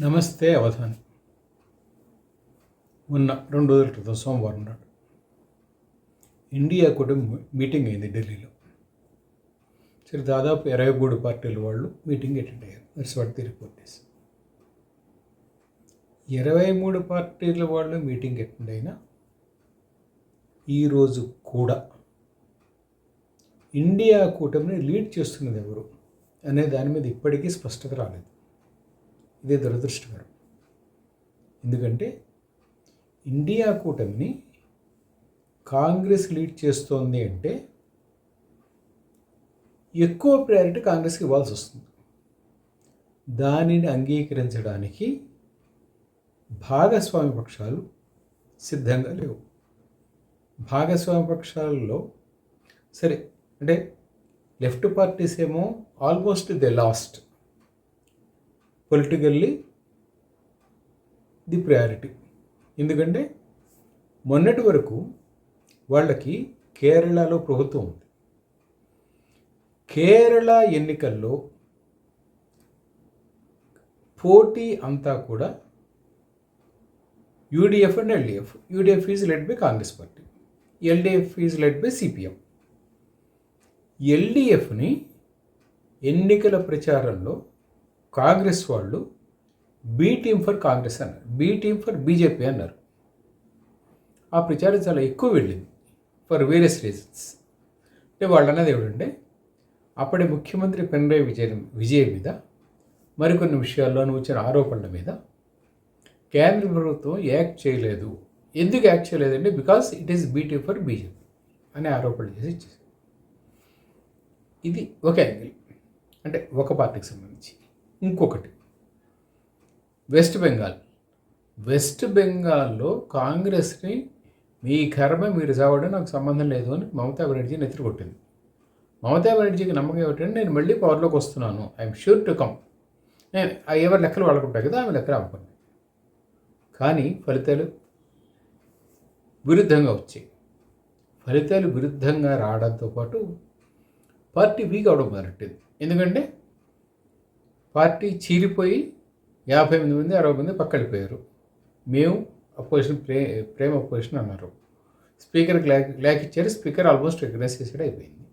నమస్తే అవధాని. మొన్న 2 రోజుల క్రితం సోమవారం నాడు ఇండియా కూటమి మీటింగ్ అయింది ఢిల్లీలో. సరే, దాదాపు 23 పార్టీల వాళ్ళు మీటింగ్ అటెండ్ అయ్యారు. That's what the report is. 23 పార్టీల వాళ్ళు మీటింగ్ అటెండ్ అయినా ఈరోజు కూడా ఇండియా కూటమిని లీడ్ చేస్తున్నది ఎవరు అనే దాని మీద ఇప్పటికీ స్పష్టత రాలేదు. ఇదే దురదృష్టకరం. ఎందుకంటే ఇండియా కూటమిని కాంగ్రెస్ లీడ్ చేస్తోంది అంటే ఎక్కువ ప్రయారిటీ కాంగ్రెస్కి ఇవ్వాల్సి వస్తుంది. దానిని అంగీకరించడానికి భాగస్వామ్య పక్షాలు సిద్ధంగా లేవు. భాగస్వామ్య పక్షాలలో సరే అంటే లెఫ్ట్ పార్టీస్ ఏమో almost they last politically the priority. ఎందుకంటే మొన్నటి వరకు వాళ్ళకి కేరళలో ప్రభుత్వం ఉంది. కేరళ ఎన్నికల్లో పోటీ అంతా కూడా UDF and LDF. UDF is led by Congress party, LDF is led by CPM. ఎల్డిఎఫ్ని ఎన్నికల ప్రచారంలో కాంగ్రెస్ వాళ్ళు బీ టీమ్ ఫర్ కాంగ్రెస్ అన్నారు, బీ టీమ్ ఫర్ బీజేపీ అన్నారు. ఆ ప్రచారం చాలా ఎక్కువ వెళ్ళింది ఫర్ వేరియస్ రీజన్స్. అంటే వాళ్ళు అన్నది ఏమిటంటే అప్పటి ముఖ్యమంత్రి పినరయి విజయన్ మీద మరికొన్ని విషయాల్లోనూ వచ్చిన ఆరోపణల మీద కేంద్ర ప్రభుత్వం యాక్ట్ చేయలేదు. ఎందుకు యాక్ట్ చేయలేదంటే because it is B team for BJP అనే ఆరోపణలు చేసి ఇచ్చేసి. ఇది ఒక యాంగిల్, అంటే ఒక పార్టీకి సంబంధించి. ఇంకొకటి వెస్ట్ బెంగాల్లో కాంగ్రెస్ని మీ కర్మ మీరు చావడం నాకు సంబంధం లేదు అని మమతా బెనర్జీని ఎత్తుకొట్టింది. మమతా బెనర్జీకి నమ్మకం ఏమిటంటే నేను మళ్ళీ పవర్లోకి వస్తున్నాను, ఐఎమ్ ష్యూర్ టు కమ్. నేను ఎవరి లెక్కలు వాడుకుంటాయి కదా, ఆమె లెక్కలు అవ్వకండి. కానీ ఫలితాలు విరుద్ధంగా వచ్చాయి. ఫలితాలు విరుద్ధంగా రావడంతో పాటు పార్టీ వీక్ అవడం మొదలెట్టింది. ఎందుకంటే పార్టీ చీలిపోయి 58 మంది 60 మంది పక్కడిపోయారు. మేము అపోజిషన్ ప్రేమ అపోజిషన్ అన్నారు. స్పీకర్కి లేఖ ఇచ్చారు. స్పీకర్ ఆల్మోస్ట్ రికగ్నైజ్ చేసేది అయిపోయింది.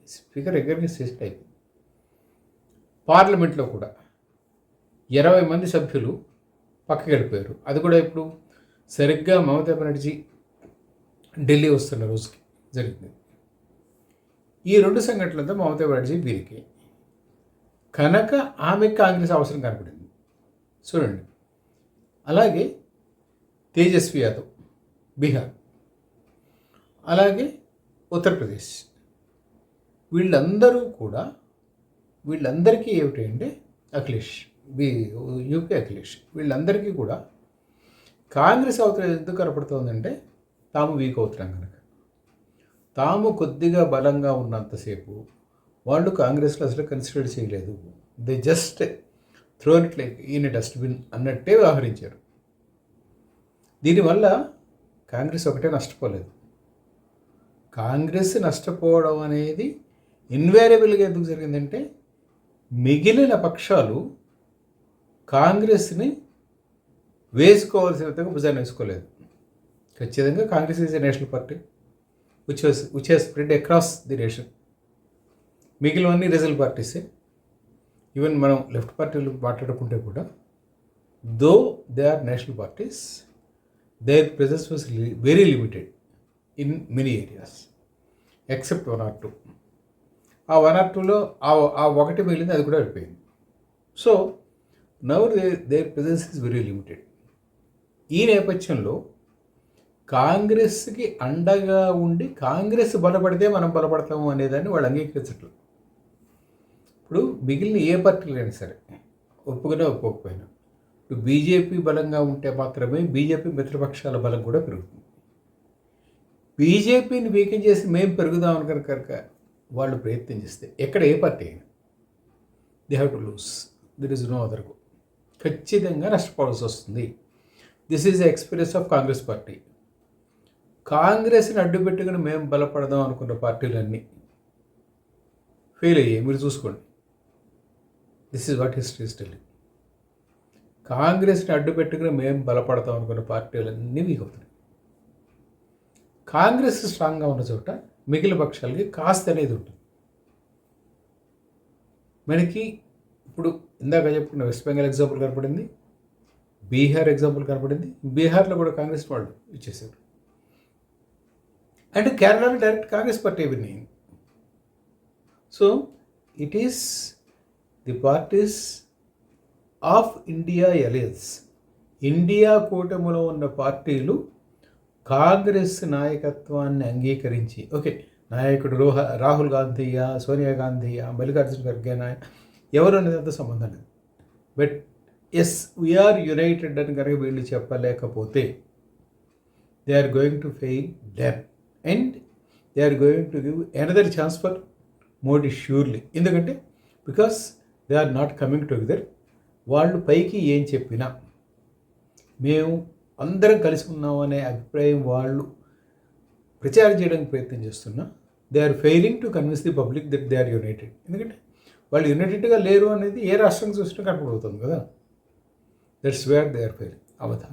పార్లమెంట్లో కూడా 20 మంది సభ్యులు పక్కకి వెళ్ళిపోయారు. అది కూడా ఇప్పుడు సరిగ్గా మమతా బెనర్జీ ఢిల్లీ వస్తున్న రోజుకి జరిగింది. ఈ 2 సంఘటనలతో మమతా బెనర్జీ వీరికి కనుక ఆమెకు కాంగ్రెస్ అవసరం కనపడింది. చూడండి, అలాగే తేజస్వి యాదవ్ బీహార్, అలాగే ఉత్తరప్రదేశ్, వీళ్ళందరికీ ఏమిటంటే అఖిలేష్ యూపీ అఖిలేష్, వీళ్ళందరికీ కూడా కాంగ్రెస్ అవతల ఎందుకు కనపడుతుందంటే తాము వీక్ అవుతున్నాం కనుక. తాము కొద్దిగా బలంగా ఉన్నంతసేపు వాళ్ళు కాంగ్రెస్లో అసలు కన్సిడర్ చేయలేదు. They just thrown it like ఈయన డస్ట్బిన్ అన్నట్టే వ్యవహరించారు. దీనివల్ల కాంగ్రెస్ ఒకటే నష్టపోలేదు. కాంగ్రెస్ నష్టపోవడం అనేది ఇన్వేరియబుల్గా ఎందుకు జరిగిందంటే మిగిలిన పక్షాలు కాంగ్రెస్ని వేసుకోవాల్సిన విధంగా భుజాన్ని వేసుకోలేదు. ఖచ్చితంగా Congress is a national party which has spread across the nation. మిగిలినవన్నీ రీజనల్ పార్టీసే. ఈవెన్ మనం లెఫ్ట్ పార్టీలు మాట్లాడుకుంటే కూడా though they are national parties, their presence was very limited in many areas except 1 or 2. ఆ 1 or 2లో ఆ ఒకటి మిగిలింది, అది కూడా వెళ్ళిపోయింది. So now their presence is very limited. ఈ నేపథ్యంలో కాంగ్రెస్కి అండగా ఉండి కాంగ్రెస్ బలపడితే మనం బలపడతాము అనేదాన్ని వాళ్ళు అంగీకరించట్లేదు. ఇప్పుడు మిగిలిన ఏ పార్టీలు అయినా సరే ఒప్పుకునే ఒప్పుకోకపోయినా ఇప్పుడు బీజేపీ బలంగా ఉంటే మాత్రమే బీజేపీ మిత్రపక్షాల బలం కూడా పెరుగుతుంది. బీజేపీని వీకెన్ చేసి మేము పెరుగుదామని కనుక వాళ్ళు ప్రయత్నం చేస్తే ఎక్కడ ఏ పార్టీ అయినా they have to lose. There is no other go. ఖచ్చితంగా నష్టపోవాల్సి వస్తుంది. This is the experience of Congress party. కాంగ్రెస్ని అడ్డుపెట్టుకుని మేము బలపడదాం అనుకున్న పార్టీలన్నీ ఫెయిల్ అయ్యాయి. మీరు చూసుకోండి. This is what history is telling. కాంగ్రెస్ని అడ్డు పెట్టుకుని మేము బలపడతాం అనుకున్న పార్టీలన్నీ వీక్ అవుతున్నాయి. కాంగ్రెస్ స్ట్రాంగ్గా ఉన్న చోట మిగిలిన పక్షాలకి కాస్త అనేది ఉంటుంది. మనకి ఇప్పుడు ఇందాక చెప్పుకున్న వెస్ట్ బెంగాల్ ఎగ్జాంపుల్ కనపడింది, బీహార్ ఎగ్జాంపుల్ కనపడింది. బీహార్లో కూడా కాంగ్రెస్ వాళ్ళు ఇచ్చేసారు. అంటే కేరళలో డైరెక్ట్ కాంగ్రెస్ పార్టీ విన్నాయి. So it is the parties of India alliance, India కూటమిలో ఉన్న పార్టీలు కాంగ్రెస్ నాయకత్వాన్ని అంగీకరించి, ఓకే నాయకుడు రాహుల్ గాంధీయా, సోనియా గాంధీయా, మల్లికార్జున ఖర్గేనా, ఎవరు అనేది అంత సంబంధం లేదు. బట్ ఎస్ వీఆర్ యునైటెడ్ అని కనుక వీళ్ళు చెప్పలేకపోతే they are going to fail them and they are going to give another chance for Modi surely. ఎందుకంటే because they are not coming together. వాళ్ళు పైకి ఏం చెప్పినా మేము అందరం కలిసి ఉన్నామనే అభిప్రాయం వాళ్ళు ప్రచారం చేయడానికి ప్రయత్నం చేస్తున్నా they are failing to convince the public that they are united. ఎందుకంటే వాళ్ళు యునైటెడ్గా లేరు అనేది ఏ రాష్ట్రం చూసినా కనపడుతుంది కదా. That's where they are failing. అవధ